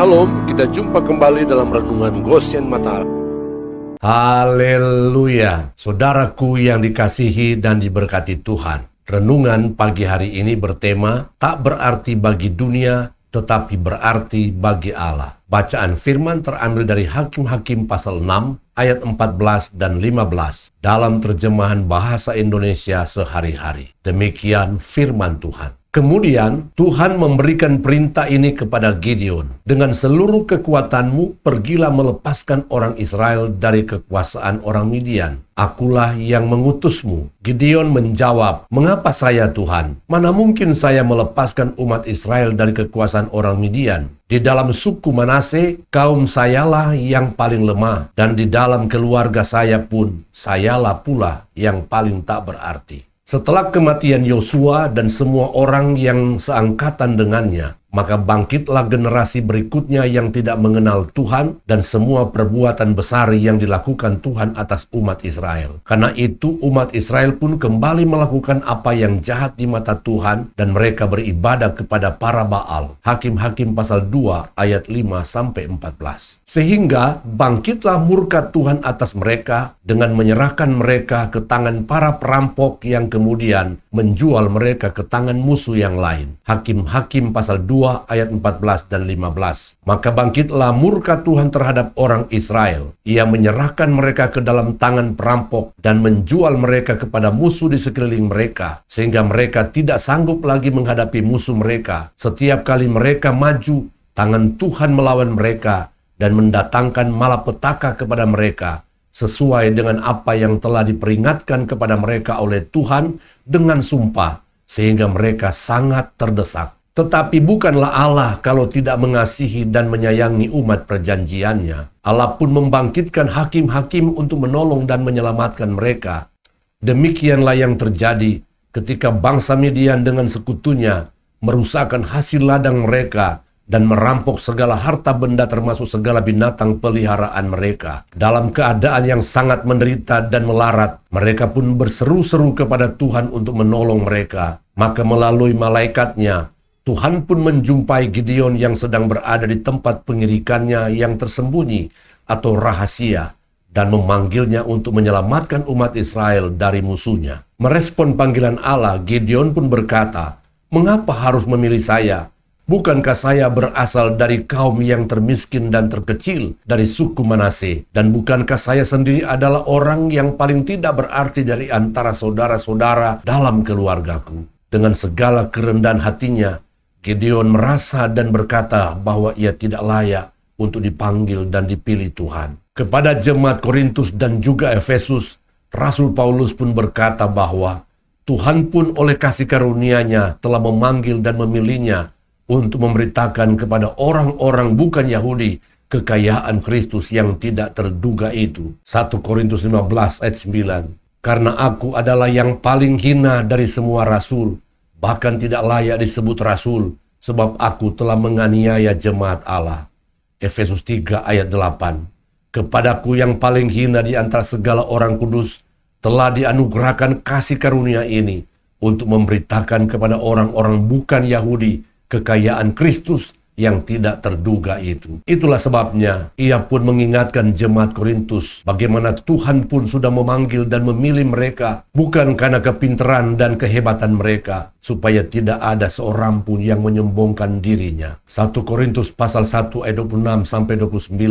Shalom, kita jumpa kembali dalam Renungan Goshen Mata. Haleluya, saudaraku yang dikasihi dan diberkati Tuhan. Renungan pagi hari ini bertema, tak berarti bagi dunia, tetapi berarti bagi Allah. Bacaan firman terambil dari Hakim-Hakim pasal 6, ayat 14 dan 15, dalam terjemahan bahasa Indonesia sehari-hari. Demikian firman Tuhan. Kemudian Tuhan memberikan perintah ini kepada Gideon. Dengan seluruh kekuatanmu, pergilah melepaskan orang Israel dari kekuasaan orang Midian. Akulah yang mengutusmu. Gideon menjawab, mengapa saya Tuhan? Mana mungkin saya melepaskan umat Israel dari kekuasaan orang Midian? Di dalam suku Manase, kaum sayalah yang paling lemah. Dan di dalam keluarga saya pun, sayalah pula yang paling tak berarti. Setelah kematian Yosua dan semua orang yang seangkatan dengannya, maka bangkitlah generasi berikutnya yang tidak mengenal Tuhan dan semua perbuatan besar yang dilakukan Tuhan atas umat Israel. Karena itu umat Israel pun kembali melakukan apa yang jahat di mata Tuhan dan mereka beribadah kepada para Baal. Hakim-Hakim pasal 2 ayat 5-14. Sehingga bangkitlah murka Tuhan atas mereka dengan menyerahkan mereka ke tangan para perampok yang kemudian menjual mereka ke tangan musuh yang lain. Hakim-Hakim pasal 2 ayat 14 dan 15. Maka bangkitlah murka Tuhan terhadap orang Israel. Ia menyerahkan mereka ke dalam tangan perampok dan menjual mereka kepada musuh di sekeliling mereka, sehingga mereka tidak sanggup lagi menghadapi musuh mereka. Setiap kali mereka maju, tangan Tuhan melawan mereka dan mendatangkan malapetaka kepada mereka, sesuai dengan apa yang telah diperingatkan kepada mereka oleh Tuhan dengan sumpah, sehingga mereka sangat terdesak. Tetapi bukanlah Allah kalau tidak mengasihi dan menyayangi umat perjanjiannya. Allah pun membangkitkan hakim-hakim untuk menolong dan menyelamatkan mereka. Demikianlah yang terjadi ketika bangsa Midian dengan sekutunya merusakkan hasil ladang mereka dan merampok segala harta benda termasuk segala binatang peliharaan mereka. Dalam keadaan yang sangat menderita dan melarat, mereka pun berseru-seru kepada Tuhan untuk menolong mereka. Maka melalui malaikatnya, Tuhan pun menjumpai Gideon yang sedang berada di tempat pengirikannya yang tersembunyi atau rahasia dan memanggilnya untuk menyelamatkan umat Israel dari musuhnya. Merespon panggilan Allah, Gideon pun berkata, mengapa harus memilih saya? Bukankah saya berasal dari kaum yang termiskin dan terkecil dari suku Manase? Dan bukankah saya sendiri adalah orang yang paling tidak berarti dari antara saudara-saudara dalam keluargaku? Dengan segala kerendahan hatinya, Gideon merasa dan berkata bahwa ia tidak layak untuk dipanggil dan dipilih Tuhan. Kepada jemaat Korintus dan juga Efesus, Rasul Paulus pun berkata bahwa Tuhan pun oleh kasih karunia-Nya telah memanggil dan memilihnya untuk memberitakan kepada orang-orang bukan Yahudi kekayaan Kristus yang tidak terduga itu. 1 Korintus 15 ayat 9. Karena aku adalah yang paling hina dari semua rasul, bahkan tidak layak disebut rasul, sebab aku telah menganiaya jemaat Allah. Efesus 3 ayat 8. Kepadaku yang paling hina di antara segala orang kudus, telah dianugerahkan kasih karunia ini, untuk memberitakan kepada orang-orang bukan Yahudi, kekayaan Kristus yang tidak terduga itu. Itulah sebabnya ia pun mengingatkan jemaat Korintus bagaimana Tuhan pun sudah memanggil dan memilih mereka bukan karena kepintaran dan kehebatan mereka, supaya tidak ada seorang pun yang menyombongkan dirinya. 1 Korintus pasal 1 ayat 26-29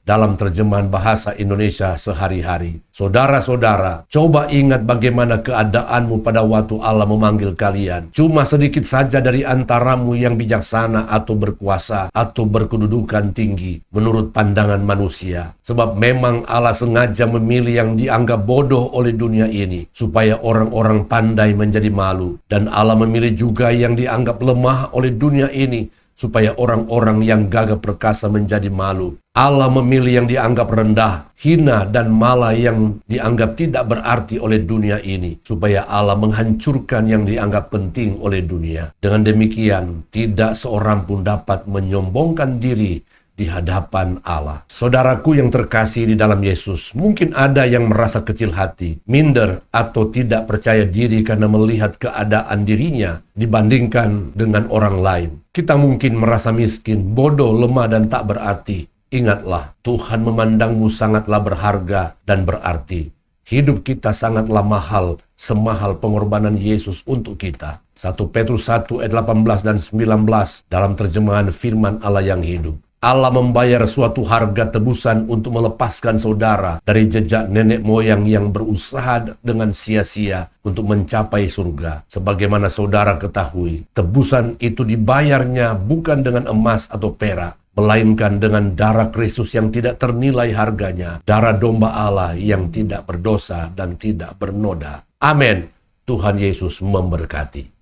dalam terjemahan bahasa Indonesia sehari-hari. Saudara-saudara, coba ingat bagaimana keadaanmu pada waktu Allah memanggil kalian. Cuma sedikit saja dari antaramu yang bijaksana atau berkuasa atau berkedudukan tinggi menurut pandangan manusia. Sebab memang Allah sengaja memilih yang dianggap bodoh oleh dunia ini supaya orang-orang pandai menjadi malu. Dan Allah memilih juga yang dianggap lemah oleh dunia ini supaya orang-orang yang gagah perkasa menjadi malu. Allah memilih yang dianggap rendah, hina, dan malah yang dianggap tidak berarti oleh dunia ini, supaya Allah menghancurkan yang dianggap penting oleh dunia. Dengan demikian, tidak seorang pun dapat menyombongkan diri di hadapan Allah. Saudaraku yang terkasih di dalam Yesus, mungkin ada yang merasa kecil hati, minder, atau tidak percaya diri karena melihat keadaan dirinya dibandingkan dengan orang lain. Kita mungkin merasa miskin, bodoh, lemah, dan tak berarti. Ingatlah, Tuhan memandangmu sangatlah berharga dan berarti. Hidup kita sangatlah mahal, semahal pengorbanan Yesus untuk kita. 1 Petrus 1 ayat 18 dan 19 dalam terjemahan firman Allah yang hidup. Allah membayar suatu harga tebusan untuk melepaskan saudara dari jejak nenek moyang yang berusaha dengan sia-sia untuk mencapai surga. Sebagaimana saudara ketahui, tebusan itu dibayarnya bukan dengan emas atau perak, melainkan dengan darah Kristus yang tidak ternilai harganya, darah domba Allah yang tidak berdosa dan tidak bernoda. Amin. Tuhan Yesus memberkati.